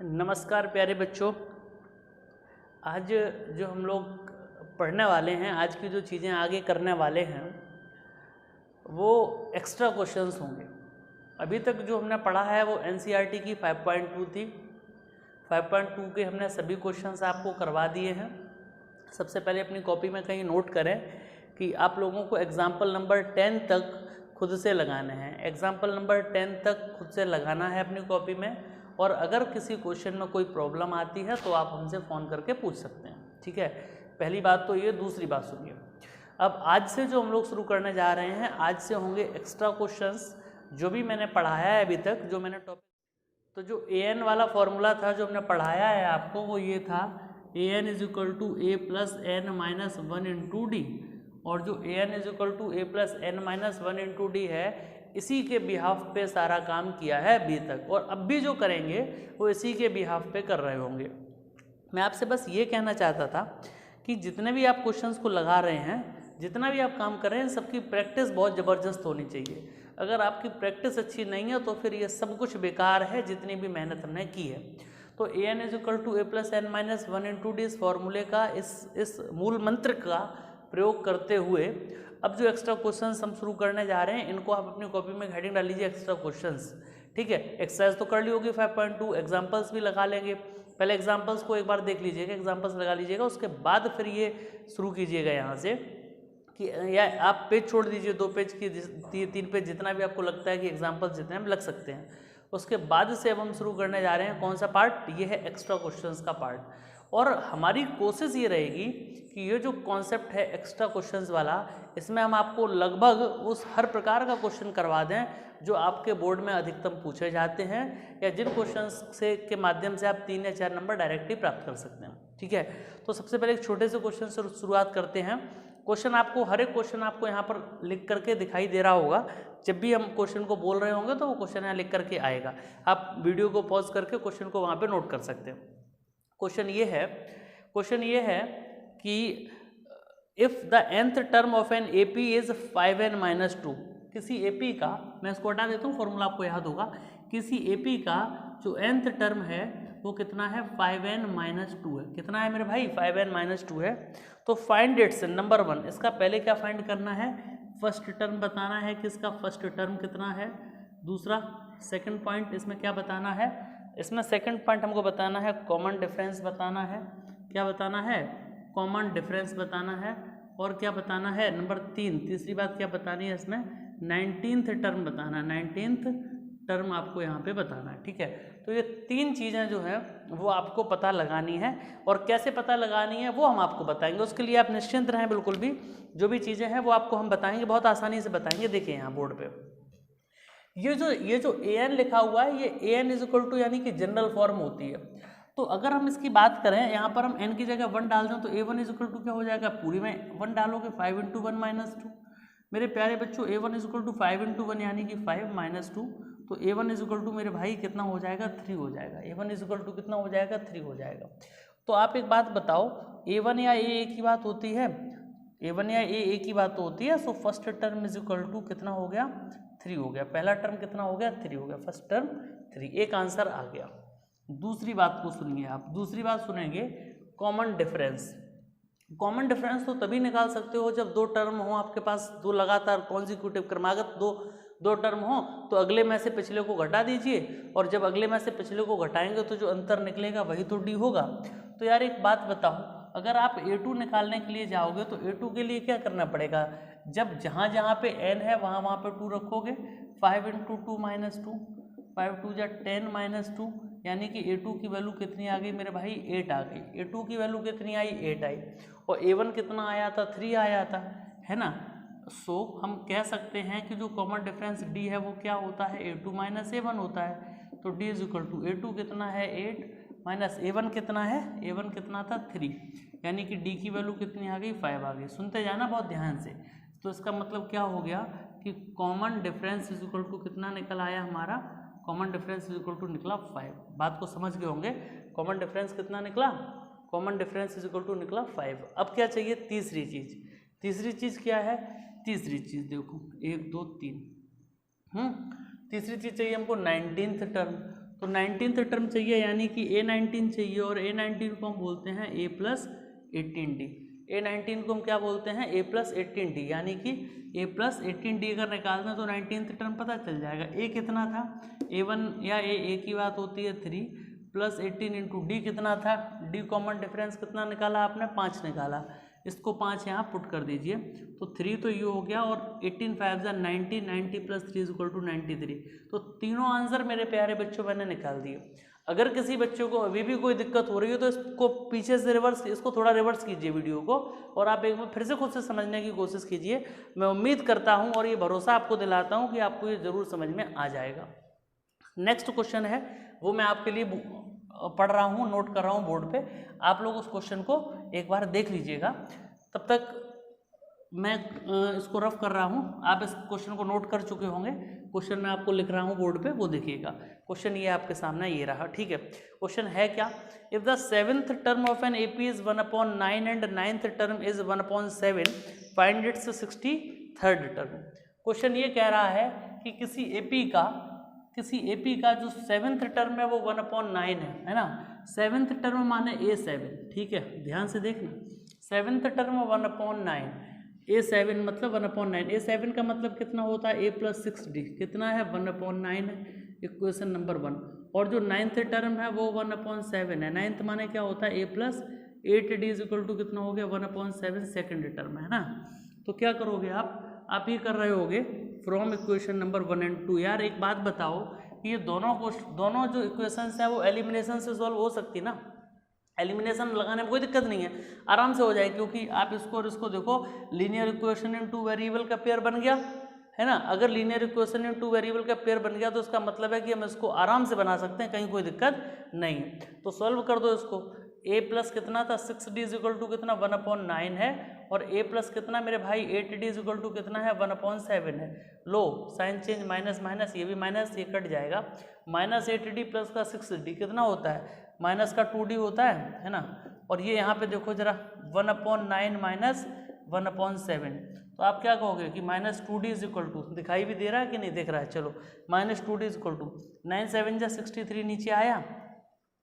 नमस्कार प्यारे बच्चों। आज जो हम लोग पढ़ने वाले हैं, आज की जो चीज़ें आगे करने वाले हैं वो एक्स्ट्रा क्वेश्चंस होंगे। अभी तक जो हमने पढ़ा है वो एनसीईआरटी की 5.2 थी। 5.2 के हमने सभी क्वेश्चंस आपको करवा दिए हैं। सबसे पहले अपनी कॉपी में कहीं नोट करें कि आप लोगों को एग्जाम्पल नंबर 10 तक खुद से लगाने हैं। एग्जाम्पल नंबर 10 तक खुद से लगाना है अपनी कॉपी में, और अगर किसी क्वेश्चन में कोई प्रॉब्लम आती है तो आप हमसे फ़ोन करके पूछ सकते हैं। ठीक है, पहली बात तो ये। दूसरी बात सुनिए, अब आज से जो हम लोग शुरू करने जा रहे हैं, आज से होंगे एक्स्ट्रा क्वेश्चंस। जो भी मैंने पढ़ाया है अभी तक, जो मैंने टॉपिक, तो जो ए एन वाला फॉर्मूला था जो हमने पढ़ाया है आपको, वो ये था a n is equal to a plus n minus 1 into d. और जो a n is equal to a plus n minus 1 into d है, इसी के बिहाफ पे सारा काम किया है अभी तक, और अब भी जो करेंगे वो इसी के बिहाफ पे कर रहे होंगे। मैं आपसे बस ये कहना चाहता था कि जितने भी आप क्वेश्चंस को लगा रहे हैं, जितना भी आप काम कर रहे हैं, सबकी प्रैक्टिस बहुत ज़बरदस्त होनी चाहिए। अगर आपकी प्रैक्टिस अच्छी नहीं है तो फिर ये सब कुछ बेकार है, जितनी भी मेहनत हमने की है। तो a n is equal to a plus n minus 1 into d, इस फॉर्मूले का, इस मूल मंत्र का प्रयोग करते हुए अब जो एक्स्ट्रा क्वेश्चंस हम शुरू करने जा रहे हैं, इनको आप अपनी कॉपी में हेडिंग डाल लीजिए एक्स्ट्रा क्वेश्चंस। ठीक है, एक्सरसाइज तो कर ली होगी 5.2, एग्जाम्पल्स भी लगा लेंगे। पहले एग्जाम्पल्स को एक बार देख लीजिएगा, एग्जाम्पल्स लगा लीजिएगा, उसके बाद फिर ये शुरू कीजिएगा यहाँ से कि या आप पेज छोड़ दीजिए, 2 पेज की 3 पेज, जितना भी आपको लगता है कि एग्जाम्पल्स जितने हम लग सकते हैं। उसके बाद से अब हम शुरू करने जा रहे हैं कौन सा पार्ट, ये है एक्स्ट्रा क्वेश्चंस का पार्ट। और हमारी कोशिश ये रहेगी कि ये जो कॉन्सेप्ट है एक्स्ट्रा क्वेश्चंस वाला, इसमें हम आपको लगभग उस हर प्रकार का क्वेश्चन करवा दें जो आपके बोर्ड में अधिकतम पूछे जाते हैं, या जिन क्वेश्चंस से के माध्यम से आप 3 या 4 नंबर डायरेक्टली प्राप्त कर सकते हैं। ठीक है, तो सबसे पहले एक छोटे से क्वेश्चन से शुरुआत करते हैं। क्वेश्चन आपको, हर एक क्वेश्चन आपको यहाँ पर लिख करके दिखाई दे रहा होगा। जब भी हम क्वेश्चन को बोल रहे होंगे तो वो क्वेश्चन यहाँ लिख करके आएगा। आप वीडियो को पॉज करके क्वेश्चन को वहाँ पे नोट कर सकते हैं। क्वेश्चन ये है कि if the nth term of an A P is 5n minus 2, किसी ए पी का, मैं इसको हटा देता हूँ, फॉर्मूला आपको याद होगा, किसी ए पी का जो nth टर्म है वो कितना है, 5n माइनस 2 है। कितना है मेरे भाई, 5n माइनस 2 है। तो फाइंड इट्स, नंबर 1, इसका पहले क्या फाइंड करना है, फर्स्ट टर्म बताना है कि इसका फर्स्ट टर्म कितना है। दूसरा, सेकंड पॉइंट, इसमें क्या बताना है, इसमें सेकंड पॉइंट हमको बताना है कॉमन डिफरेंस बताना है। क्या बताना है, कॉमन डिफरेंस बताना है। और क्या बताना है, नंबर 3, तीसरी बात क्या बतानी है इसमें, 19th टर्म बताना है। 19th टर्म आपको यहाँ पे बताना है। ठीक है, तो ये 3 चीज़ें जो है वो आपको पता लगानी है, और कैसे पता लगानी है वो हम आपको बताएंगे। उसके लिए आप निश्चिंत रहें, बिल्कुल भी जो भी चीज़ें हैं वो आपको हम बताएंगे, बहुत आसानी से बताएंगे। देखिए यहाँ बोर्ड पे ये जो ए एन लिखा हुआ है, ये ए एन इज इक्वल टू यानी कि जनरल फॉर्म होती है। तो अगर हम इसकी बात करें, यहाँ पर हम n की जगह 1 डाल दें तो a1 इज इक्वल टू क्या हो जाएगा, पूरी में 1 डालोगे, 5 इंटू 1 माइनस 2। मेरे प्यारे बच्चों, a1 is equal to 5 into 1 यानी कि 5 माइनस 2, तो a1 इज इक्वल टू मेरे भाई कितना हो जाएगा, 3 हो जाएगा। a1 इज इक्वल टू कितना हो जाएगा, 3 हो जाएगा। तो आप एक बात बताओ, a1 या a की बात होती है, a1 या a की बात तो होती है। So first term is equal to कितना हो गया, 3 हो गया। पहला टर्म कितना हो गया, 3 हो गया। फर्स्ट टर्म 3, एक आंसर आ गया। दूसरी बात को सुनिए आप, दूसरी बात सुनेंगे, कॉमन डिफरेंस। कॉमन डिफरेंस तो तभी निकाल सकते हो जब 2 टर्म हो आपके पास, 2 लगातार कॉन्जिक्यूटिव क्रमागत दो टर्म हो, तो अगले में से पिछले को घटा दीजिए, और जब अगले में से पिछले को घटाएंगे तो जो अंतर निकलेगा वही तो डी होगा। तो यार एक बात बताओ, अगर आप a2 निकालने के लिए जाओगे तो a2 के लिए क्या करना पड़ेगा, जब जहाँ पे n है वहाँ पे 2 रखोगे, 5 इंटू 2 माइनस 2, 5 2 जा 10 माइनस 2, यानी कि a2 की वैल्यू कितनी आ गई मेरे भाई, 8 आ गई। a2 की वैल्यू कितनी आई, 8 आई। और a1 कितना आया था, 3 आया था, है ना। सो हम कह सकते हैं कि जो कॉमन डिफरेंस d है वो क्या होता है, a2 माइनस a1 होता है। तो d is equal to a2 कितना है, 8 माइनस a1 कितना है, a1 कितना था, 3, यानी कि d की वैल्यू कितनी आ गई, 5 आ गई। सुनते जाना बहुत ध्यान से। तो इसका मतलब क्या हो गया कि common difference is equal to कितना निकल आया हमारा, common difference is equal to निकला 5। बात को समझ गए होंगे, कॉमन डिफरेंस कितना निकला, common difference is equal to निकला 5। अब क्या चाहिए, तीसरी चीज़। तीसरी चीज़ क्या है, तीसरी चीज़ देखो, 1 2 3, तीसरी चीज़ चाहिए हमको 19th टर्म। तो 19th टर्म चाहिए, यानी कि A19 चाहिए, और A19 को हम बोलते हैं A+18D। A19 को हम क्या बोलते हैं? A+18D, यानी कि A+18D अगर निकालते हैं तो 19th टर्म पता चल जाएगा। A कितना था? A1 या A की बात होती है 3 + 18 × D कितना था? D कॉमन डिफरेंस कितना निकाला आपने? 5 निकाला। इसको 5 यहाँ पुट कर दीजिए, तो 3 तो ये हो गया, और 18 5 = 90, 90 + 3 = 93। तो तीनों आंसर मेरे प्यारे बच्चों मैंने निकाल दिए। अगर किसी बच्चों को अभी भी कोई दिक्कत हो रही है तो इसको पीछे से इसको थोड़ा रिवर्स कीजिए वीडियो को, और आप एक बार फिर से खुद से समझने की कोशिश कीजिए। मैं उम्मीद करता हूँ और ये भरोसा आपको दिलाता हूँ कि आपको ये ज़रूर समझ में आ जाएगा। नेक्स्ट क्वेश्चन है वो मैं आपके लिए पढ़ रहा हूँ, नोट कर रहा हूँ बोर्ड पे। आप लोग उस क्वेश्चन को एक बार देख लीजिएगा, तब तक मैं इसको रफ कर रहा हूँ। आप इस क्वेश्चन को नोट कर चुके होंगे। क्वेश्चन मैं आपको लिख रहा हूँ बोर्ड पे, वो देखिएगा। क्वेश्चन ये आपके सामने ये रहा, ठीक है। क्वेश्चन है क्या? If the 7th term of an AP is 1/9 and 9th term is 1/7, find its 63rd term. Question ये कह रहा है कि किसी AP का जो 7th टर्म है वो 1/9 है ना। 7th टर्म माने A7, ठीक है, ध्यान से देखना। 7th टर्म 1/9, A7 मतलब 1/9। A7 का मतलब कितना होता है? A+6D कितना है? 1/9 है, इक्वेशन नंबर 1। और जो 9th टर्म है वो 1/7 है। 9th माने क्या होता है? A+8D = कितना हो गया? 1/7 सेकेंड टर्म है ना। तो क्या करोगे आप ये कर रहे होगे फ्रॉम इक्वेशन नंबर 1 और 2। यार एक बात बताओ कि ये दोनों जो इक्वेशंस हैं वो एलिमिनेशन से सॉल्व हो सकती ना। एलिमिनेशन लगाने में कोई दिक्कत नहीं है, आराम से हो जाएगी, क्योंकि आप इसको और इसको देखो, लीनियर इक्वेशन इन 2 वेरिएबल का पेयर बन गया है ना। अगर लीनियर इक्वेशन इन 2 वेरिएबल का पेयर बन गया तो इसका मतलब है कि हम इसको आराम से बना सकते हैं, कहीं कोई दिक्कत नहीं। तो सॉल्व कर दो इसको। A+ कितना था? 6D = कितना? 1/9 है, और A+ कितना मेरे भाई? 8D = कितना है? 1/7 है। लो साइन चेंज, माइनस माइनस, ये भी माइनस, ये कट जाएगा। -8D + का 6D कितना होता है? माइनस का 2D होता है ना। और ये यहाँ पे देखो जरा, 1/9 माइनस 1/7, तो आप क्या कहोगे कि -2D = दिखाई भी दे रहा है कि नहीं दिख रहा है? चलो, -2D = 9 7 = 63 नीचे आया,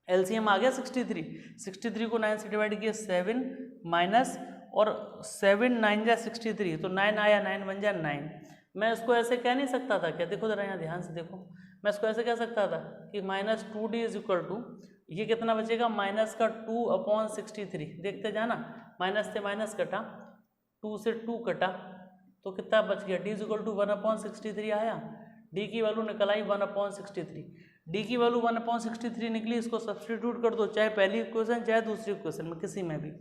LCM आ गया 63 को 9 से डिवाइड किया 7 माइनस, और 7 9 = 63, तो 9 आया, 9 बन जाए 9। मैं इसको ऐसे कह नहीं सकता था क्या? देखो जरा यहाँ ध्यान से देखो, मैं इसको ऐसे कह सकता था कि -2D = ये कितना बचेगा? माइनस का 2/63। देखते जाना, माइनस से माइनस कटा, 2 से 2 कटा, तो कितना बच गया? D = 1/63 आया। D की वैल्यू निकल आई 1/63। D की वैल्यू 1/63 निकली, इसको सब्सटीट्यूट कर दो, चाहे पहली इक्वेशन चाहे दूसरी इक्वेशन में, किसी में भी।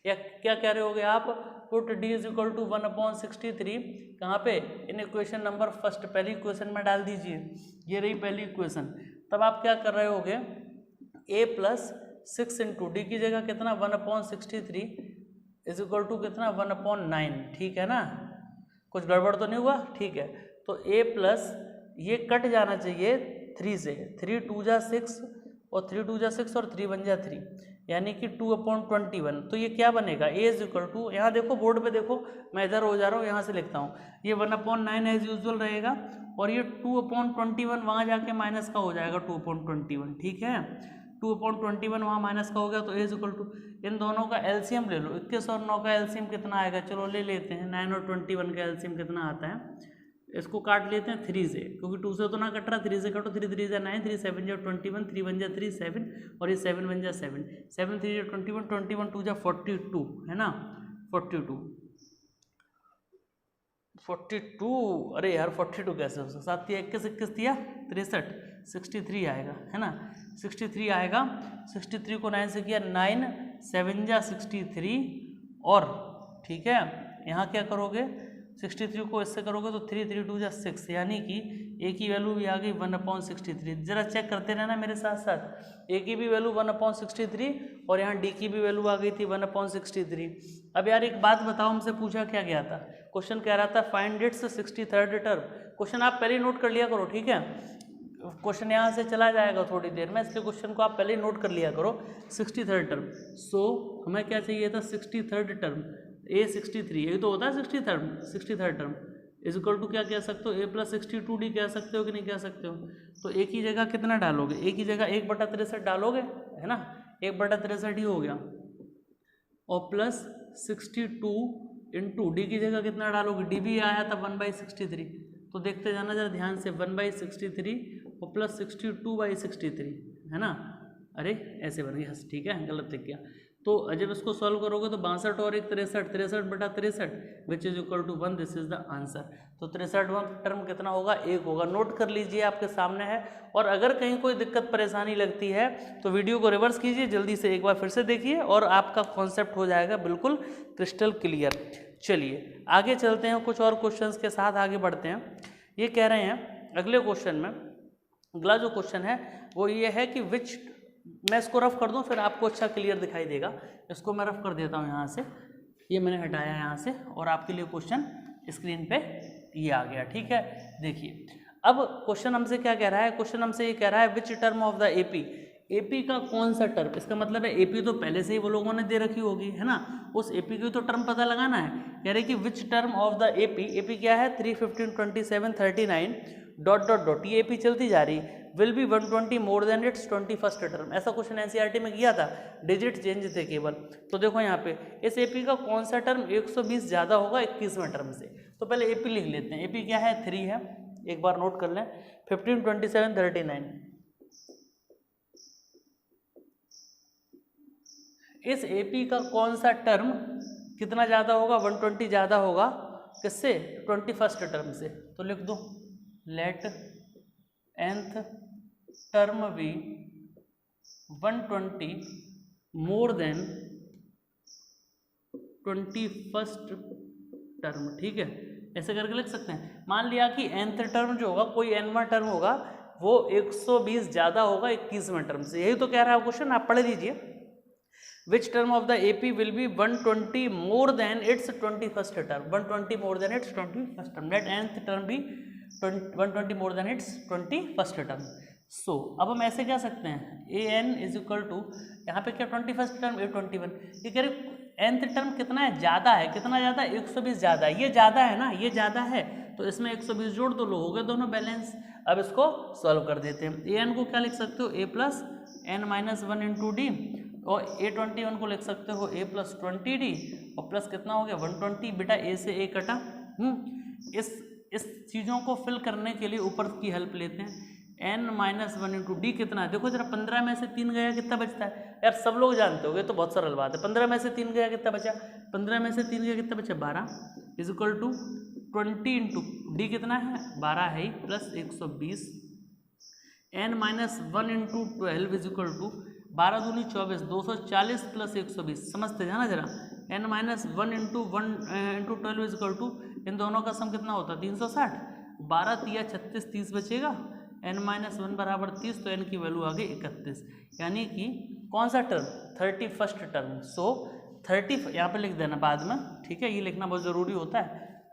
या क्या कह रहे होगे आप? पुट D = 1/63 कहाँ पे? इन इक्वेशन नंबर फर्स्ट, पहली इक्वेशन में डाल दीजिए। ये रही पहली इक्वेशन। तब आप क्या कर रहे होगे? A+6 × D की जगह कितना? 1/63 = कितना? 1/9, ठीक है ना। कुछ गड़बड़ तो नहीं हुआ? ठीक है। तो A+ ये कट जाना चाहिए 3 से, 3 2 = 6 और 3 2 = 6 और 3 1 = 3, यानी कि 2/21। तो ये क्या बनेगा? A = यहाँ देखो बोर्ड पे देखो, मैं इधर हो जा रहा हूँ, यहाँ से लिखता हूँ। ये 1/9 एज यूजुअल रहेगा, और ये 2/21 वहाँ जाके माइनस का हो जाएगा 2/21, ठीक है। 2/21 वहाँ माइनस का हो गया, तो A = इन दोनों का एलसीएम ले लो। 21 और 9 का एलसीएम कितना आएगा? चलो ले लेते हैं। 9 और 21 का एलसीएम कितना आता है? इसको काट लेते हैं 3 से, क्योंकि 2 से तो ना कट रहा, 3 से काटो। 3 3 = 9, 3 7 = 21, 3 1 = 3 7, और ये 7 1 = 7, 7 3 = 21, 21 2 = 42 है ना। 42, अरे यार 42 कैसे हो सकता? 7 21 21 दिया 63, 63 आएगा है ना। 63 आएगा। 63 को 9 से किया 9 7 = 63, और ठीक है यहाँ क्या करोगे? 63 को इससे करोगे तो 3 3 2 = 6, यानी कि A की वैल्यू भी आ गई 1/63। जरा चेक करते रहना मेरे साथ साथ। A की भी वैल्यू 1/63 और यहाँ D की भी वैल्यू आ गई थी 1/63। अब यार एक बात बताओ, हमसे पूछा क्या गया था? क्वेश्चन कह रहा था find its 63rd term. Question आप पहले नोट कर लिया करो, ठीक है। क्वेश्चन यहाँ से चला जाएगा थोड़ी देर में, इसलिए क्वेश्चन को आप पहले ही नोट कर लिया करो। 63rd टर्म, सो हमें क्या चाहिए था? 63rd term. A 63, यही तो होता है 63rd term. Is equal to क्या कह सकते हो, a प्लस 62d कह सकते हो कि नहीं कह सकते हो। तो एक ही जगह कितना डालोगे, एक ही जगह 1/63 डालोगे, है ना, 1/63 ही हो गया, और प्लस 62 इंटू डी की जगह कितना डालोगे, डी भी आया था 1/63, तो देखते जाना जरा ध्यान से, 1/63 और प्लस 62/63, है ना, अरे ऐसे बन गया, ठीक है, गलत लिख गया। तो जब इसको सॉल्व करोगे तो 62 और 1 63, 63/63 which is equal to 1, this is the answer. तो 63वां टर्म कितना होगा, 1 होगा। नोट कर लीजिए, आपके सामने है। और अगर कहीं कोई दिक्कत परेशानी लगती है तो वीडियो को रिवर्स कीजिए, जल्दी से एक बार फिर से देखिए और आपका कॉन्सेप्ट हो जाएगा बिल्कुल क्रिस्टल क्लियर। चलिए आगे चलते हैं, कुछ और क्वेश्चंस के साथ आगे बढ़ते हैं। ये कह रहे हैं अगले क्वेश्चन में, अगला जो क्वेश्चन है वो ये है कि विच, मैं इसको रफ कर दूं फिर आपको अच्छा क्लियर दिखाई देगा। इसको मैं रफ कर देता हूं यहाँ से, ये मैंने हटाया यहाँ से, और आपके लिए क्वेश्चन स्क्रीन पे ये आ गया, ठीक है। देखिए अब क्वेश्चन हमसे क्या कह रहा है, क्वेश्चन हमसे ये कह रहा है which term of the AP, AP का कौन सा टर्म, इसका मतलब है एपी तो पहले से ही वो लोगों ने दे रखी होगी, है ना, उस एपी की तो टर्म पता लगाना है। कह रहे कि which term of the AP, AP क्या है 3, 15, 27, 39 डॉट डॉट डॉट, ये एपी चलती जा रही, will be 120 more then it's 21st term. ऐसा क्वेश्चन एनसीईआरटी में किया था, डिजिट चेंज थे केवल। तो देखो यहाँ पे इस एपी का कौन सा टर्म 120 ज़्यादा होगा 21वें टर्म से। तो पहले एपी लिख लेते हैं, एपी क्या है 3 है, एक बार नोट कर लें, 15, 27, 39। इस एपी का कौन सा टर्म कितना ज़्यादा होगा, 120 ज़्यादा होगा किससे, 21st टर्म से। तो लिख दो let nth term be 120 more than 21st term, ठीक है, ऐसे करके लिख सकते हैं। मान लिया कि nth टर्म जो होगा, कोई nवां टर्म होगा, वो 120 ज़्यादा होगा 21वें टर्म से। यही तो कह रहा है क्वेश्चन, आप पढ़ लीजिए। Which term of the AP will be 120 more than its 21st term, 120 more than its 21st term, let nth term be 120 more than its 21st term। So अब हम ऐसे कह सकते हैं an is equal to, यहाँ पे क्या 21st term A21, ये कह रहे nth टर्म कितना है, ज़्यादा है, कितना ज़्यादा है 120 ज़्यादा है, ये ज़्यादा है ना, ये ज़्यादा है, तो इसमें 120 जोड़ दो, लो हो गए दोनों बैलेंस। अब इसको सॉल्व कर देते हैं। an को क्या लिख सकते हो, a plus n minus 1 into d, और A21 को लिख सकते हो a प्लस 20d, और प्लस कितना हो गया 120, बेटा a से a कटा। इस चीज़ों को फिल करने के लिए ऊपर की हेल्प लेते हैं, n माइनस 1 इंटू डी कितना है, देखो जरा 15 में से 3 गया कितना बचता है, यार सब लोग जानते होगे तो बहुत सरल बात है, 15 में से 3 गया कितना बचा, 15 में से 3 गया कितना बचा 12, is equal to 20 into d कितना है 12 है ही, plus 120, n minus 1 into 12 is equal to 12 दूनी 24, 240 प्लस 120, समझते जाना जरा, n minus 1 into 12 is equal to, इन दोनों का सम कितना होता है 360, 12 तिया 36, 30 बचेगा, n माइनस 1 बराबर 30, तो n की वैल्यू आ गई 31, यानी कि कौन सा टर्म 31st टर्म। सो 30 यहाँ पे लिख देना बाद में, ठीक है, ये लिखना बहुत ज़रूरी होता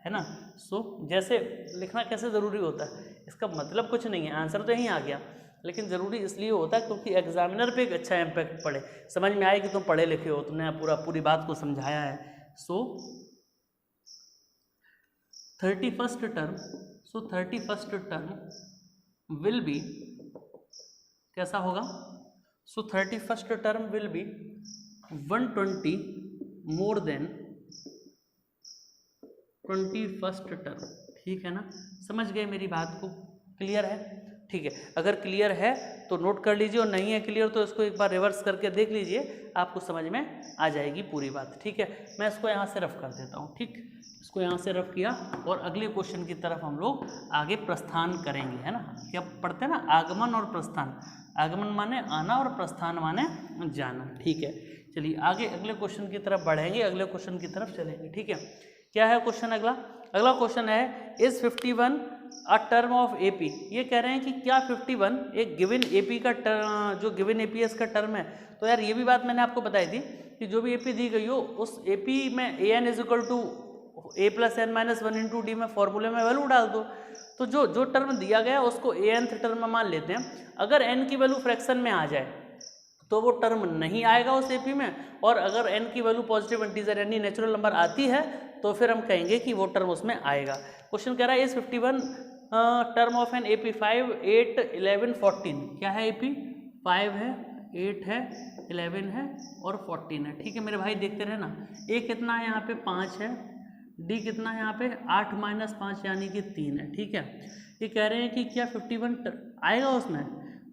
है ना। सो जैसे लिखना कैसे ज़रूरी होता है, इसका मतलब कुछ नहीं है, आंसर तो यहीं आ गया, लेकिन ज़रूरी इसलिए होता है क्योंकि एग्जामिनर पे एक अच्छा इम्पैक्ट पड़े, समझ में आए कि तुम पढ़े लिखे हो, तुमने पूरी बात को समझाया है। सो 31st term, so 31st term will be कैसा होगा, सो 31st term will be 120 more than 21st term, ठीक है ना, समझ गए मेरी बात को, क्लियर है, ठीक है। अगर क्लियर है तो नोट कर लीजिए, और नहीं है क्लियर तो इसको एक बार रिवर्स करके देख लीजिए, आपको समझ में आ जाएगी पूरी बात, ठीक है। मैं इसको यहाँ से रफ कर देता हूँ, ठीक, इसको यहाँ से रफ किया, और अगले क्वेश्चन की तरफ हम लोग आगे प्रस्थान करेंगे, है ना। क्या पढ़ते हैं ना, आगमन और प्रस्थान, आगमन माने आना और प्रस्थान माने जाना, ठीक है। चलिए आगे अगले क्वेश्चन की तरफ बढ़ेंगे, अगले क्वेश्चन की तरफ चलेंगे, ठीक है। क्या है क्वेश्चन अगला क्वेश्चन है, is 51 a term of AP. ये कह रहे हैं कि क्या 51 एक गिवन एपी का जो गिवन एपीएस का टर्म है। तो यार ये भी बात मैंने आपको बताई थी कि जो भी एपी दी गई हो उस एपी में a n is equal to a plus n minus 1 into d में फॉर्मूले में वैल्यू डाल दो। तो जो टर्म दिया गया उसको ए एनथ टर्म में मान लेते हैं। अगर एन की वैल्यू फ्रैक्शन में आ जाए तो वो टर्म नहीं आएगा उस एपी में, और अगर n की वैल्यू पॉजिटिव इंटीजर यानी नेचुरल नंबर आती है तो फिर हम कहेंगे कि वो टर्म उसमें आएगा। क्वेश्चन कह रहा है इस 51 टर्म ऑफ एन एपी 5, 8, 11, 14। क्या है एपी? 5 है, 8 है, 11 है और 14 है। ठीक है मेरे भाई, देखते रहे ना। ए कितना है यहाँ पे? 5 है। डी कितना है यहाँ पे? 8 - 5 यानी कि 3 है। ठीक है, ये कह रहे हैं कि क्या 51 आएगा उसमें?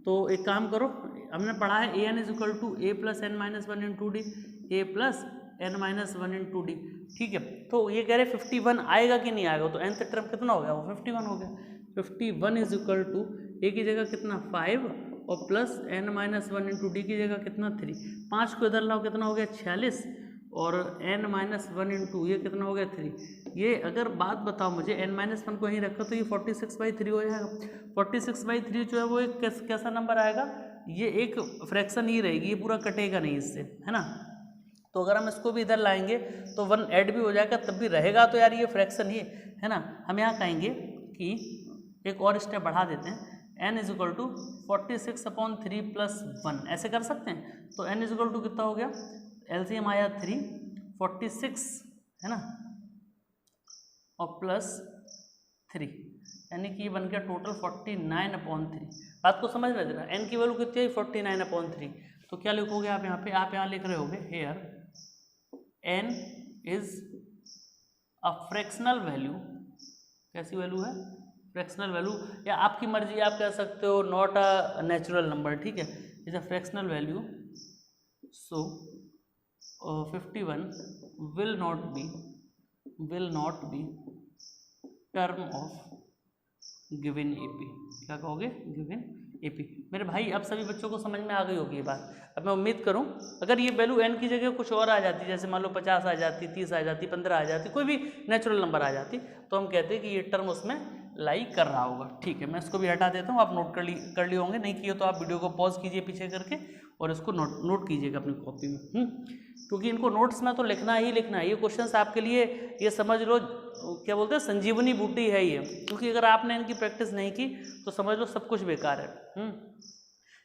तो एक काम करो, हमने पढ़ा है a n is equal to a plus n minus one into d, a plus n minus one into d. ठीक है, तो ये कह रहे हैं 51 आएगा कि नहीं आएगा, तो nth टर्म कितना हो गया? वो 51 हो गया। 51 इज इक्वल टू ए की जगह कितना? 5 और plus n minus one into d की जगह कितना? 3। 5 को इधर लाओ, कितना हो गया? 46 और n माइनस वन इंटू ये कितना हो गया? 3। ये अगर बात बताओ मुझे, n माइनस वन को यहीं रखो तो ये 46/3 हो जाएगा। 46/3 जो है वो एक कैसा नंबर आएगा? ये एक फ्रैक्शन ही रहेगी, ये पूरा कटेगा नहीं इससे, है ना। तो अगर हम इसको भी इधर लाएंगे तो 1 ऐड भी हो जाएगा, तब भी रहेगा तो यार ये फ्रैक्शन ही है ना। हम यहाँ कहेंगे कि एक और स्टेप बढ़ा देते हैं, n is equal to 46/3 plus 1, ऐसे कर सकते हैं। तो n इज इक्वल टू कितना हो गया? एलसीएम आया 3, 46 है ना, और प्लस 3 यानी कि ये बन गया टोटल 49/3। बात को समझ में देना, n की वैल्यू कितनी है? 49/3। तो क्या लिखोगे आप यहाँ पे? आप यहाँ लिख रहे होगे here n is a fractional value. कैसी वैल्यू है? फ्रैक्शनल वैल्यू, या आपकी मर्जी, आप कह सकते हो नॉट अ नेचुरल नंबर। ठीक है, is a fractional value, so 51 will not be term of given AP। क्या कहोगे? Given AP। मेरे भाई अब सभी बच्चों को समझ में आ गई होगी ये बात। अब मैं उम्मीद करूं अगर ये वैल्यू n की जगह कुछ और आ जाती, जैसे मान लो 50 आ जाती, 30 आ जाती, 15 आ जाती, कोई भी नेचुरल नंबर आ जाती, तो हम कहते हैं कि ये टर्म उसमें लाई कर रहा होगा। ठीक है, मैं इसको भी हटा देता हूँ, आप नोट कर लिए होंगे, नहीं किए तो आप वीडियो को पॉज कीजिए पीछे करके और इसको नोट कीजिएगा अपनी कॉपी में। क्योंकि इनको नोट्स में तो लिखना ही लिखना है। ये क्वेश्चंस आपके लिए, ये समझ लो, क्या बोलते हैं, संजीवनी बूटी है ये। क्योंकि अगर आपने इनकी प्रैक्टिस नहीं की तो समझ लो सब कुछ बेकार है।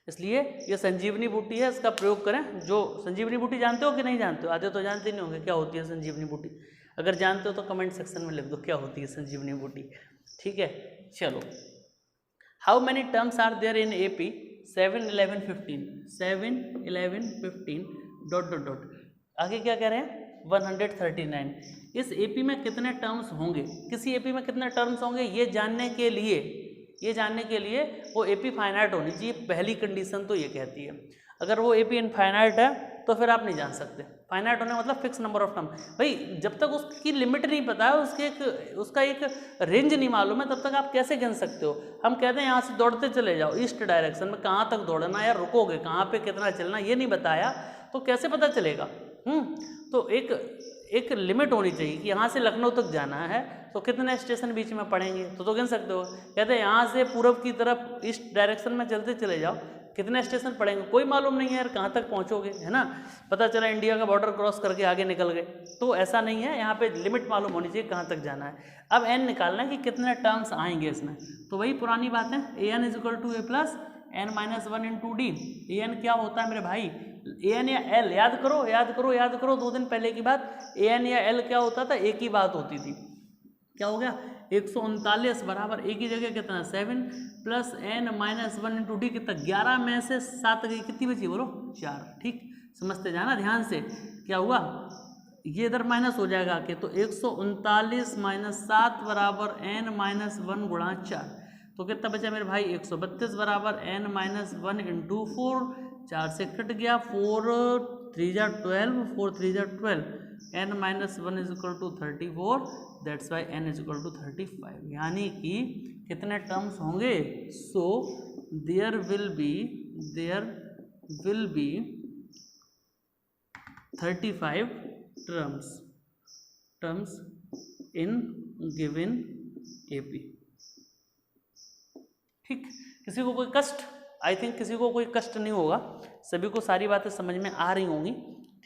इसलिए ये संजीवनी बूटी है, इसका प्रयोग करें। जो संजीवनी बूटी जानते हो कि नहीं जानते हो? आधे तो जानते नहीं होंगे क्या होती है संजीवनी बूटी। अगर जानते हो तो कमेंट सेक्शन में लिख दो क्या होती है संजीवनी बूटी। ठीक है, चलो। How many terms are there in AP 7, 11, 15? 7, 11, 15 ... आगे क्या कह रहे हैं? 139। इस AP में कितने टर्म्स होंगे? किसी AP में कितने टर्म्स होंगे ये जानने के लिए वो AP फाइनाइट होनी चाहिए। पहली कंडीशन तो ये कहती है। अगर वो AP इनफाइनाइट है तो फिर आप नहीं जान सकते। फाइनाइट होने मतलब फिक्स नंबर ऑफ टर्म। भाई जब तक उसकी लिमिट नहीं पता है, उसका एक रेंज नहीं मालूम है, तब तक आप कैसे गिन सकते हो? हम कहते हैं यहाँ से दौड़ते चले जाओ ईस्ट डायरेक्शन में, कहाँ तक दौड़ना है, रुकोगे कहाँ पे, कितना चलना, ये नहीं बताया तो कैसे पता चलेगा? तो एक लिमिट होनी चाहिए कि यहाँ से लखनऊ तक जाना है तो कितने स्टेशन बीच में पड़ेंगे, तो गिन सकते हो। कहते हैं यहाँ से पूरब की तरफ ईस्ट डायरेक्शन में चलते चले जाओ, कितने स्टेशन पड़ेंगे कोई मालूम नहीं है यार, कहाँ तक पहुँचोगे, है ना। पता चला इंडिया का बॉर्डर क्रॉस करके आगे निकल गए, तो ऐसा नहीं है। यहाँ पे लिमिट मालूम होनी चाहिए कहाँ तक जाना है। अब n निकालना है कि कितने टर्म्स आएंगे इसमें, तो वही पुरानी बात है, an is equal to a plus n minus one into d. an क्या होता है मेरे भाई? an या l, याद करो 2 दिन पहले की बात। an या l क्या होता था? एक ही बात होती थी। क्या हो गया? 139 बराबर a की जगह कितना? 7 plus n minus one into d कितना? 11 में से 7 गई, कितनी बची बोलो? 4। ठीक, समझते जाना ध्यान से। क्या हुआ? ये इधर माइनस हो जाएगा आके, तो 139 माइनस 7 बराबर n माइनस 1 गुणा 4। तो कितना बचा मेरे भाई? 132 बराबर n माइनस 1 इंटू 4। 4 से कट गया, 4 3 जा 12, 4 3 जा 12, n minus 1 is equal to 34, that's why n is equal to 35। यानी कि कितने टर्म्स होंगे? So there will be 35 terms in given AP। ठीक, किसी को कोई कष्ट? आई थिंक किसी को कोई कष्ट नहीं होगा, सभी को सारी बातें समझ में आ रही होंगी।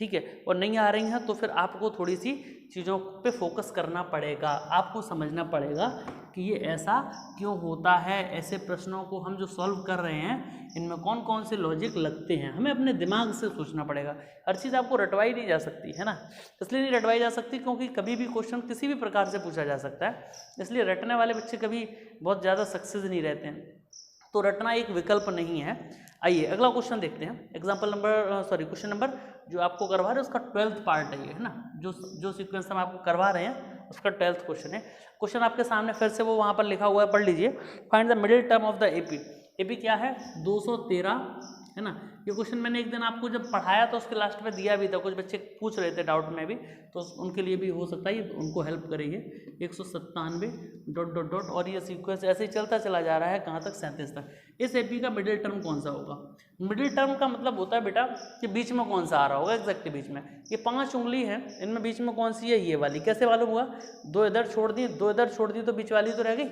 ठीक है, और नहीं आ रही हैं तो फिर आपको थोड़ी सी चीज़ों पे फोकस करना पड़ेगा, आपको समझना पड़ेगा कि ये ऐसा क्यों होता है, ऐसे प्रश्नों को हम जो सॉल्व कर रहे हैं इनमें कौन कौन से लॉजिक लगते हैं, हमें अपने दिमाग से सोचना पड़ेगा। हर चीज़ आपको रटवाई नहीं जा सकती है ना, इसलिए नहीं रटवाई जा सकती क्योंकि कभी भी क्वेश्चन किसी भी प्रकार से पूछा जा सकता है, इसलिए रटने वाले बच्चे कभी बहुत ज़्यादा सक्सेस नहीं रहते हैं, तो रटना एक विकल्प नहीं है। आइए अगला क्वेश्चन देखते हैं, क्वेश्चन नंबर जो आपको करवा रहे हैं उसका 12th पार्ट है ये, है ना, जो सीक्वेंस हम आपको करवा रहे हैं उसका 12th क्वेश्चन है। क्वेश्चन आपके सामने फिर से वो वहाँ पर लिखा हुआ है, पढ़ लीजिए। Find the middle term of the AP. AP क्या है? 213, है ना। ये क्वेश्चन मैंने एक दिन आपको जब पढ़ाया तो उसके लास्ट में दिया भी था, कुछ बच्चे पूछ रहे थे डाउट में भी, तो उनके लिए भी हो सकता है ये उनको हेल्प करेंगे। 197 ... और ये सीक्वेंस ऐसे ही चलता चला जा रहा है कहाँ तक? 37 तक। इस एपी का मिडिल टर्म कौन सा होगा? मिडिल टर्म का मतलब होता है बेटा कि बीच में कौन सा आ रहा होगा, एग्जैक्टली बीच में। ये 5 उंगली है, इनमें बीच में कौन सी है? ये वाली। कैसे मालूम हुआ? 2 इधर छोड़ दी, 2 इधर छोड़ दी तो बीच वाली तो रह गई।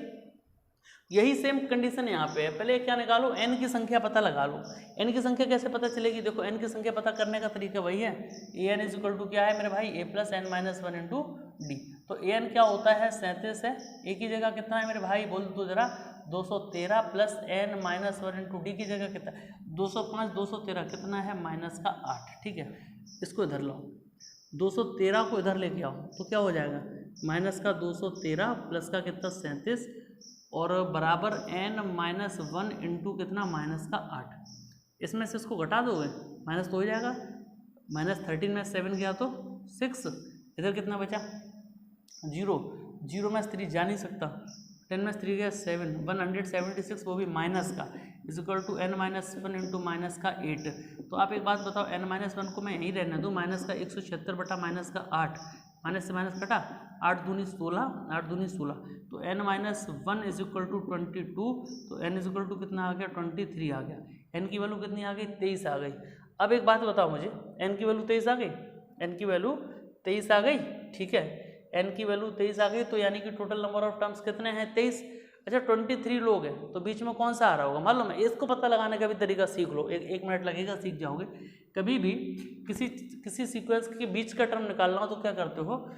यही सेम कंडीशन यहाँ पे है। पहले क्या निकालो? n की संख्या पता लगा लो। n की संख्या कैसे पता चलेगी? देखो n की संख्या पता करने का तरीका वही है, an इज इक्वल टू क्या है मेरे भाई? a plus n minus 1 into D. तो an क्या होता है? 37 है। a की जगह कितना है मेरे भाई? बोल दो जरा। 213 plus n minus 1 into d की जगह कितना? 205 213 कितना है? माइनस का 8। ठीक है, इसको इधर लाओ, 213 को इधर लेके आओ तो क्या हो जाएगा? माइनस का 213 प्लस का कितना? 37 और बराबर n माइनस 1 इंटू कितना? माइनस का 8। इसमें से इसको घटा दोगे माइनस तो हो जाएगा। माइनस 13 में 7 गया तो 6, इधर कितना बचा? 0। 0 में 3 जा नहीं सकता, 10 में 3 गया 7, 176 वो भी माइनस का, is equal to n minus 1 into minus का 8। तो आप एक बात बताओ, n माइनस 1 को मैं यहीं रहने दूँ, माइनस का 176 बटा माइनस का 8, माइनस से माइनस कटा, 8 दूनी 16, 8 दूनी 16, तो n minus 1 is equal to 22, तो n इज इक्वल टू कितना आ गया? 23 आ गया। n की वैल्यू कितनी आ गई? 23 आ गई। अब एक बात बताओ मुझे, n की वैल्यू 23 आ गई, n की वैल्यू 23 आ गई, ठीक है, n की वैल्यू 23 आ गई, तो यानी कि टोटल नंबर ऑफ टर्म्स कितने हैं? 23। अच्छा 23 लोग हैं तो बीच में कौन सा आ रहा होगा मालूम है? इसको पता लगाने का भी तरीका सीख लो, एक मिनट लगेगा, सीख जाओगे। कभी भी किसी सीक्वेंस के बीच का टर्म निकालना हो तो क्या करते हो?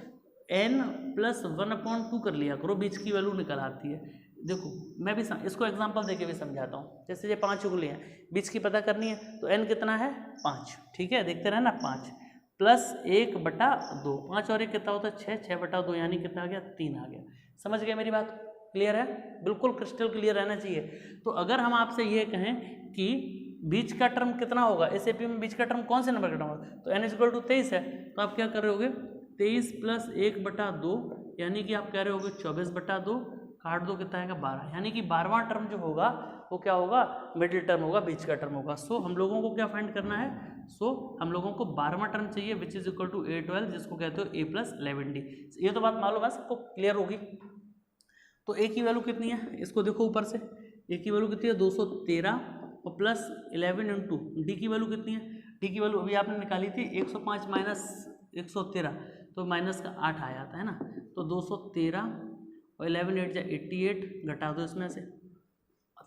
n प्लस 1/2 कर लिया करो, बीच की वैल्यू निकल आती है। देखो मैं भी इसको एग्जांपल देके भी समझाता हूँ। जैसे ये 5 उंगली हैं, बीच की पता करनी है तो n कितना है? 5, ठीक है, देखते रहना। 5 प्लस 1/2, 5 और 1 कितना होता है? 6, 6/2 यानी कितना आ गया? 3 आ गया। समझ गए मेरी बात? क्लियर है? बिल्कुल क्रिस्टल क्लियर रहना चाहिए। तो अगर हम आपसे ये कहें कि बीच का टर्म कितना होगा इस एपी में, बीच का टर्म कौन से नंबर का टर्म होगा, तो n इक्वल टू 23 है, तो आप क्या कर रहे होगे? 23 प्लस 1/2 यानी कि आप कह रहे होगे 24/2, काट दो कितना आएगा? 12, यानी कि 12वां टर्म जो होगा वो क्या होगा? मिडिल टर्म होगा, बीच का टर्म होगा। सो हम लोगों को क्या फाइंड करना है? हम लोगों को 12वां टर्म चाहिए विच इज इक्वल टू A12, जिसको कहते हो a प्लस 11d। ये तो बात मालूम है सबको, क्लियर होगी। तो a की वैल्यू कितनी है? इसको देखो ऊपर से, a की वैल्यू कितनी है? 213 और प्लस 11 इंटू डी की वैल्यू कितनी है? डी की वैल्यू अभी आपने निकाली थी 105 माइनस 113, तो माइनस का 8 आया था, है ना। तो 213 और 11 8 जा 88, घटा दो इसमें से,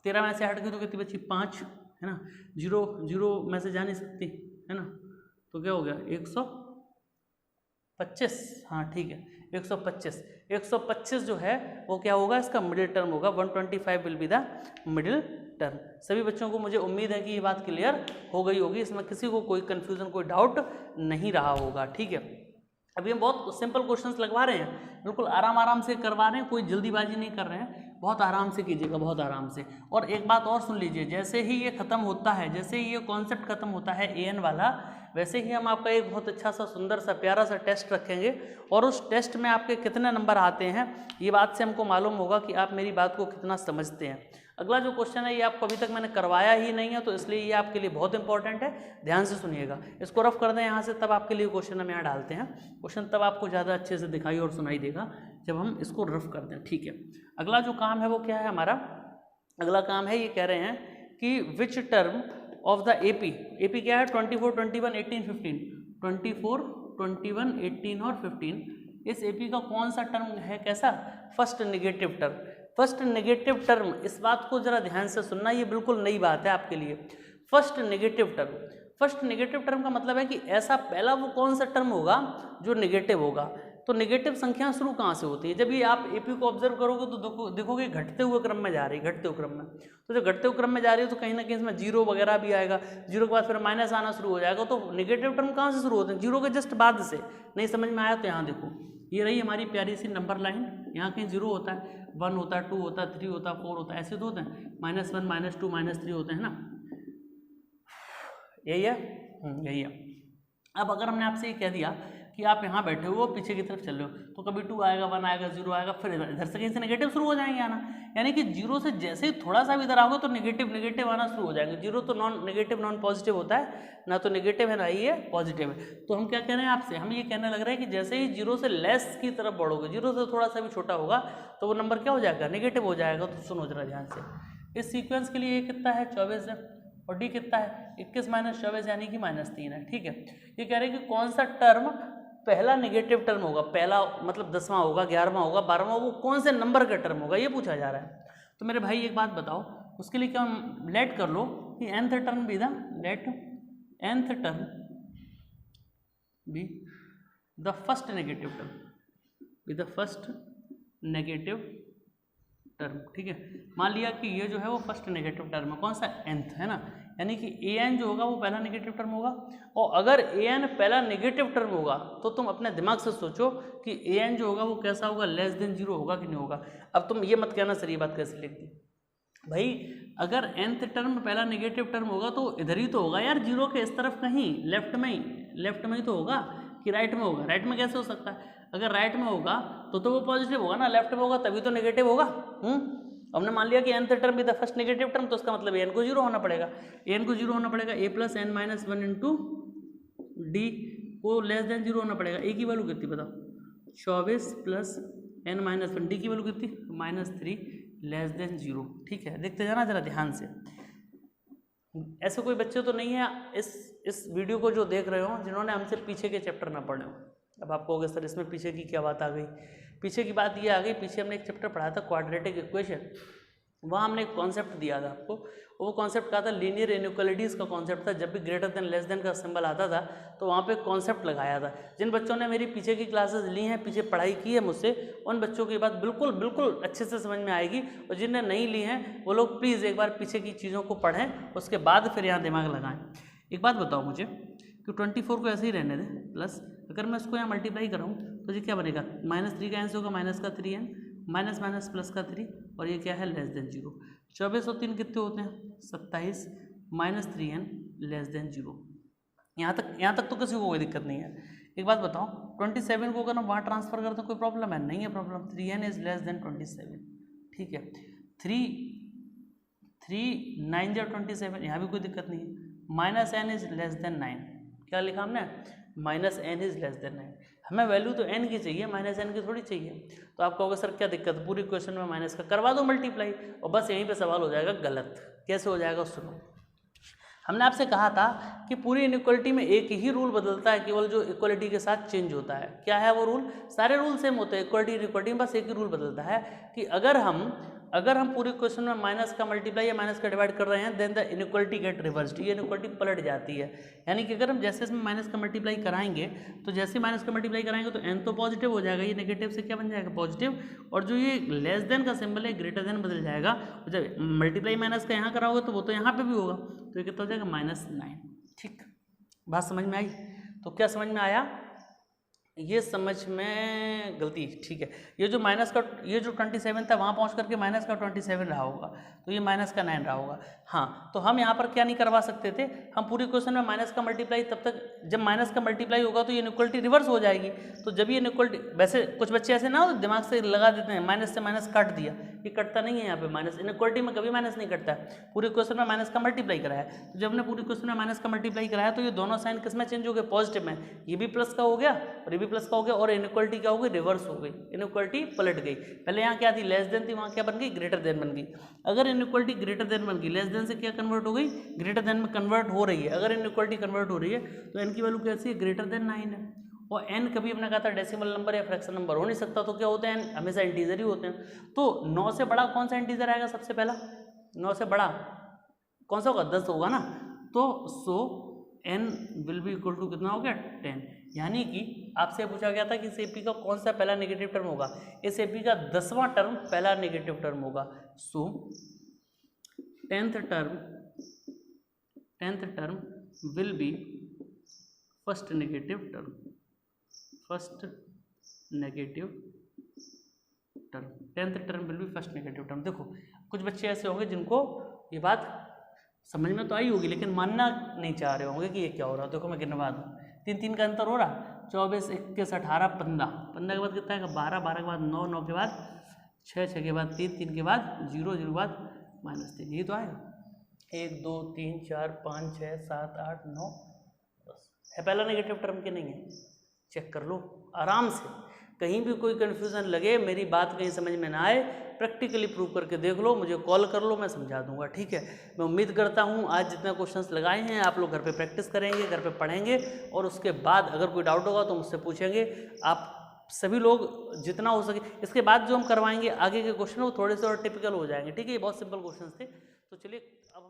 13 में से हट गई तो कितनी बची? 5, है ना। 0 में से जा नहीं सकती, है ना, तो क्या हो गया? 125, हाँ ठीक है, 125 जो है वो क्या होगा? इसका मिडिल टर्म होगा। 125 will be the middle term. सभी बच्चों को मुझे उम्मीद है कि ये बात क्लियर हो गई होगी, इसमें किसी को कोई कन्फ्यूजन, कोई डाउट नहीं रहा होगा, ठीक है। अभी हम बहुत सिंपल क्वेश्चंस लगवा रहे हैं, बिल्कुल आराम से करवा रहे हैं, कोई जल्दीबाजी नहीं कर रहे हैं, बहुत आराम से कीजिएगा, बहुत आराम से। और एक बात और सुन लीजिए, जैसे ही ये ख़त्म होता है, जैसे ही ये कॉन्सेप्ट ख़त्म होता है an वाला, वैसे ही हम आपका एक बहुत अच्छा सा, सुंदर सा, प्यारा सा टेस्ट रखेंगे, और उस टेस्ट में आपके कितने नंबर आते हैं ये बात से हमको मालूम होगा कि आप मेरी बात को कितना समझते हैं। अगला जो क्वेश्चन है ये आपको अभी तक मैंने करवाया ही नहीं है, तो इसलिए ये आपके लिए बहुत इंपॉर्टेंट है, ध्यान से सुनिएगा। इसको रफ कर दें यहाँ से, तब आपके लिए क्वेश्चन हम यहाँ डालते हैं। क्वेश्चन तब आपको ज़्यादा अच्छे से दिखाई और सुनाई देगा जब हम इसको रफ कर दें, ठीक है। अगला जो काम है वो क्या है हमारा? अगला काम है, ये कह रहे हैं कि which term of the AP क्या है? 24, 21, 18, 15, 24, 21, 18 और 15, इस एपी का कौन सा टर्म है? कैसा? First negative term. First negative term, इस बात को जरा ध्यान से सुनना, ये बिल्कुल नई बात है आपके लिए। First negative term. First negative term का मतलब है कि ऐसा पहला वो कौन सा टर्म होगा जो नेगेटिव होगा। तो नेगेटिव संख्या शुरू कहाँ से होती है? जब ये आप एपी को ऑब्जर्व करोगे तो देखोगे घटते हुए क्रम में जा रही है, घटते हुए क्रम में। तो जब घटते हुए क्रम में जा रही है तो कहीं ना कहीं इसमें जीरो वगैरह भी आएगा, जीरो के बाद फिर माइनस आना शुरू हो जाएगा। तो नेगेटिव टर्म कहाँ से शुरू होते हैं? जीरो के जस्ट बाद से। नहीं समझ में आया तो यहाँ देखो, ये रही हमारी प्यारी सी नंबर लाइन, यहाँ कहीं जीरो होता है, 1 होता है, 2 होता है, 3 होता है, 4 होता है, ऐसे तो होते हैं, -1 -2 -3 होते हैं ना, यही है, यही है। अब अगर हमने आपसे ये कह दिया कि आप यहाँ बैठे हो पीछे की तरफ चल रहे हो, तो कभी 2 आएगा, 1 आएगा, 0 आएगा, फिर इधर से कहीं से नेगेटिव शुरू हो जाएंगे आना। यानी कि जीरो से जैसे ही थोड़ा सा भी इधर आओगे तो नेगेटिव आना शुरू हो जाएंगे। जीरो तो नॉन नेगेटिव नॉन पॉजिटिव होता है, ना तो नेगेटिव है ना ही है पॉजिटिव है। तो हम क्या कह रहे हैं आपसे, हम ये कहने लग रहे हैं कि जैसे ही जीरो से लेस की तरफ बढ़ोगे, जीरो से थोड़ा सा भी छोटा होगा तो वो नंबर क्या हो जाएगा? नेगेटिव हो जाएगा। तो सुनो जरा ध्यान से, इस सीक्वेंस के लिए ये कितना है? 24 है, और डी कितना है? 21 - 24 यानी कि -3 है। ठीक है, ये कह रहे हैं कि कौन सा टर्म पहला नेगेटिव टर्म होगा, पहला मतलब 10वां होगा, 11वां होगा, 12वां, वो कौन से नंबर का टर्म होगा, ये पूछा जा रहा है। तो मेरे भाई एक बात बताओ, उसके लिए क्या लेट कर लो कि nth term be let nth term be the first negative term, be the first negative term. ठीक है, मान लिया कि ये जो है वो फर्स्ट नेगेटिव टर्म है, कौन सा? nth है ना, यानी कि an जो होगा वो पहला नेगेटिव टर्म होगा। और अगर an पहला नेगेटिव टर्म होगा तो तुम अपने दिमाग से सोचो कि an जो होगा वो कैसा होगा? लेस देन 0 होगा कि नहीं होगा। अब तुम ये मत कहना सर ये बात कैसे लिख दी भाई, अगर nth टर्म पहला नेगेटिव टर्म होगा तो इधर ही तो होगा यार, जीरो के इस तरफ कहीं लेफ्ट में ही तो होगा कि राइट में होगा? राइट में कैसे हो सकता है? अगर राइट में होगा तो वो पॉजिटिव होगा ना, लेफ्ट में होगा तभी तो नेगेटिव होगा। हमने मान लिया कि nth टर्म भी द फर्स्ट नेगेटिव टर्म, तो उसका मतलब n को 0 होना पड़ेगा, n को 0 होना पड़ेगा, a + n - 1 इंटू डी को लेस देन 0 होना पड़ेगा। a की वैल्यू कितनी बताओ? 24 + n - 1, डी की वैल्यू कितनी? -3 लेस देन 0। ठीक है, देखते जाना जरा ध्यान से। ऐसे कोई बच्चे तो नहीं है इस वीडियो को जो देख रहे हो जिन्होंने हमसे पीछे के चैप्टर ना पढ़े हो। अब आपको होगा सर इसमें पीछे की क्या बात आ गई? पीछे की बात ये आ गई, पीछे हमने एक चैप्टर पढ़ा था क्वाड्रेटिक इक्वेशन, वहाँ हमने एक कॉन्सेप्ट दिया था आपको। वो कॉन्सेप्ट क्या था? लीनियर इनइक्वालिटीज़ का कॉन्सेप्ट था। जब भी ग्रेटर देन लेस देन का सिंबल आता था तो वहाँ पे कॉन्सेप्ट लगाया था। जिन बच्चों ने मेरी पीछे की क्लासेस ली हैं, पीछे पढ़ाई की है मुझसे, उन बच्चों की बात बिल्कुल अच्छे से समझ में आएगी, और जिनने नहीं ली हैं वो लोग प्लीज़ एक बार पीछे की चीज़ों को पढ़ें, उसके बाद फिर यहाँ दिमाग लगाएं। एक बात बताओ मुझे कि 24 को ऐसे ही रहने दें, प्लस अगर मैं इसको यहाँ मल्टीप्लाई कराऊँ तो ये क्या बनेगा? -3 का आंसर होगा माइनस का 3n, माइनस माइनस प्लस का 3, और ये क्या है? Less than 0। 24 और 3 कितने होते हैं? 27 -3n लेस देन 0। यहाँ तक तो किसी को कोई दिक्कत नहीं है। एक बात बताओ, 27 को अगर हम वहाँ ट्रांसफर करते हैं कोई प्रॉब्लम है? नहीं है problem. 3n is less than 27। ठीक है, 3 9 या 27, यहाँ भी कोई दिक्कत नहीं है। -n is less than 9। क्या लिखा हमने? -n is less than 9। हमें वैल्यू तो n की चाहिए, -n की थोड़ी चाहिए। तो आप कहोगे सर क्या दिक्कत, पूरी क्वेश्चन में माइनस का करवा दो मल्टीप्लाई, और बस यहीं पे सवाल हो जाएगा गलत। कैसे हो जाएगा सुनो। हमने आपसे कहा था कि पूरी इनइक्वालिटी में एक ही रूल बदलता है, केवल जो इक्वालिटी के साथ चेंज होता है। क्या है वो रूल? सारे रूल सेम होते हैं इक्वालिटी इनइक्वालिटी में, बस एक ही रूल बदलता है कि अगर हम पूरी क्वेश्चन में माइनस का मल्टीप्लाई या माइनस का डिवाइड कर रहे हैं, then the inequality get reversed, ये इनइक्वालिटी पलट जाती है। यानी कि अगर हम जैसे इसमें माइनस का मल्टीप्लाई कराएंगे तो जैसे माइनस का मल्टीप्लाई कराएंगे तो n तो पॉजिटिव हो जाएगा, ये नेगेटिव से क्या बन जाएगा? पॉजिटिव, और जो ये लेस देन का सिंबल है ग्रेटर देन बदल जाएगा। जब मल्टीप्लाई माइनस का यहाँ कराओगे तो वो तो यहाँ पे भी होगा, तो ये कितना हो जाएगा? -9। ठीक, बात समझ में आई? तो क्या समझ में आया? ये समझ में गलती, ठीक है। ये जो माइनस का, ये जो 27 था वहाँ पहुँच करके माइनस का 27 रहा होगा, तो ये माइनस का 9 रहा होगा। हाँ, तो हम यहाँ पर क्या नहीं करवा सकते थे, हम पूरी क्वेश्चन में माइनस का मल्टीप्लाई तब तक, जब माइनस का मल्टीप्लाई होगा तो ये इनइक्वालिटी रिवर्स हो जाएगी। तो जब ये इनइक्वालिटी, वैसे कुछ बच्चे ऐसे ना हो दिमाग से लगा देते हैं माइनस से माइनस काट दिया, ये कटता नहीं है यहाँ पे माइनस, इनइक्वालिटी में कभी माइनस नहीं कटता है। पूरी क्वेश्चन में माइनस का मल्टीप्लाई कराया, तो जब हमने पूरी क्वेश्चन में माइनस का मल्टीप्लाई कराया तो ये दोनों साइन किस में चेंज हो गए? पॉजिटिव में। ये भी प्लस का हो गया और ये भी प्लस का हो गया, और इनइक्वालिटी क्या हो गई? रिवर्स हो गई, इनइक्वालिटी पलट गई। पहले यहाँ क्या थी? लेस देन थी, वहाँ क्या बन गई? ग्रेटर देन बन गई। अगर इनइक्वालिटी ग्रेटर देन बन गई, लेस देन से क्या कन्वर्ट हो गई? ग्रेटर देन में कन्वर्ट हो रही है। अगर इनइक्वालिटी कन्वर्ट हो रही है तो n की वैल्यू कैसी है? ग्रेटर देन 9 है। और n कभी हमने कहा था डेसिमल नंबर या फ्रैक्शन नंबर हो नहीं सकता, तो क्या होते हैं? n हमेशा इंटीजर ही होते हैं। तो 9 से बड़ा कौन सा इंटीजर आएगा सबसे पहला? 9 से बड़ा कौन सा होगा? 10 होगा ना। तो so n will be equal to कितना हो गया 10। यानी कि आपसे पूछा गया था कि इस AP का कौन सा पहला नेगेटिव टर्म होगा, इस AP का 10वां टर्म पहला नेगेटिव टर्म होगा। सो 10th term will be first negative term, first negative term, 10th term will be first negative term. देखो कुछ बच्चे ऐसे होंगे जिनको ये बात समझ में तो आई होगी लेकिन मानना नहीं चाह रहे होंगे कि ये क्या हो रहा है। देखो मैं गिनवा दूँ, 3 3 का अंतर हो रहा, 24 21 18 15, 15 के बाद कितना है 12, 12 के बाद 9, 9 के बाद 6, 6 के बाद 3, 3 के बाद 0, 0 के बाद -3, ये तो आएगा। 1 2 3 4 5 6 7 8 9 10 है पहला नेगेटिव टर्म के नहीं है, चेक कर लो आराम से। कहीं भी कोई कन्फ्यूज़न लगे, मेरी बात कहीं समझ में ना आए, प्रैक्टिकली प्रूव करके देख लो, मुझे कॉल कर लो, मैं समझा दूंगा। ठीक है, मैं उम्मीद करता हूँ आज जितने क्वेश्चंस लगाए हैं आप लोग घर पे प्रैक्टिस करेंगे, घर पे पढ़ेंगे और उसके बाद अगर कोई डाउट होगा तो मुझसे पूछेंगे। आप सभी लोग जितना हो सके, इसके बाद जो हम करवाएंगे आगे के क्वेश्चन वो थोड़े से और टिपिकल हो जाएंगे। ठीक है, ये बहुत सिंपल क्वेश्चन थे। तो चलिए अब